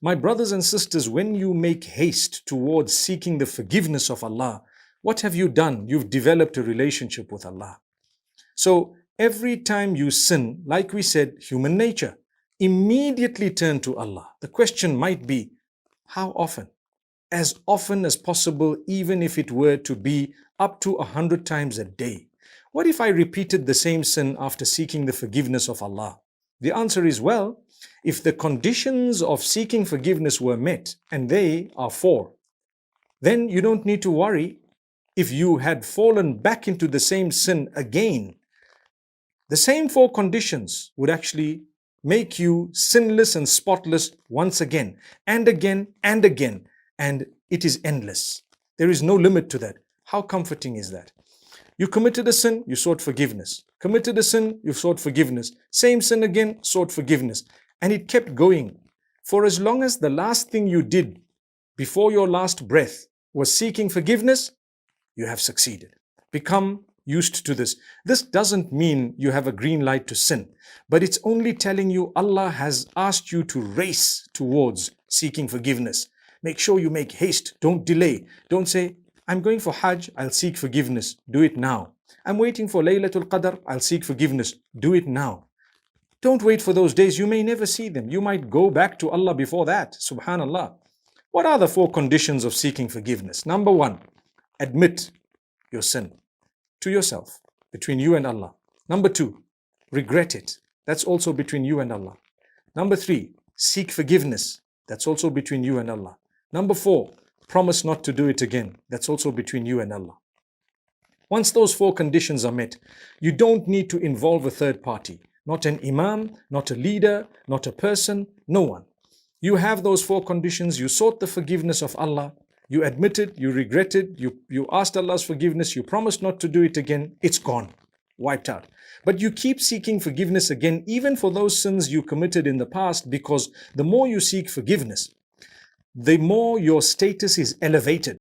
My brothers and sisters, when you make haste towards seeking the forgiveness of Allah, what have you done? You've developed a relationship with Allah. So every time you sin, like we said, human nature, immediately turn to Allah. The question might be, how often? As often as possible, even if it were to be up to 100 times a day. What if I repeated the same sin after seeking the forgiveness of Allah? The answer is, well, if the conditions of seeking forgiveness were met, and they are 4, then you don't need to worry if you had fallen back into the same sin again. The same 4 conditions would actually make you sinless and spotless once again, and again, and again. And it is endless. There is no limit to that. How comforting is that? You committed a sin, you sought forgiveness. Committed a sin, you sought forgiveness. Same sin again, sought forgiveness. And it kept going. For as long as the last thing you did before your last breath was seeking forgiveness, you have succeeded. Become used to this. This doesn't mean you have a green light to sin, but it's only telling you Allah has asked you to race towards seeking forgiveness. Make sure you make haste. Don't delay. Don't say, I'm going for Hajj, I'll seek forgiveness. Do it now. I'm waiting for Laylatul Qadr, I'll seek forgiveness. Do it now. Don't wait for those days. You may never see them. You might go back to Allah before that. Subhanallah. What are the 4 conditions of seeking forgiveness? Number 1, admit your sin to yourself, between you and Allah. Number 2, regret it. That's also between you and Allah. Number 3, seek forgiveness. That's also between you and Allah. Number 4, promise not to do it again. That's also between you and Allah. Once those 4 conditions are met, you don't need to involve a third party. Not an imam, not a leader, not a person, no one. You have those 4 conditions. You sought the forgiveness of Allah. You admitted, you regretted, you asked Allah's forgiveness, you promised not to do it again. It's gone, wiped out. But you keep seeking forgiveness again, even for those sins you committed in the past, because the more you seek forgiveness, the more your status is elevated.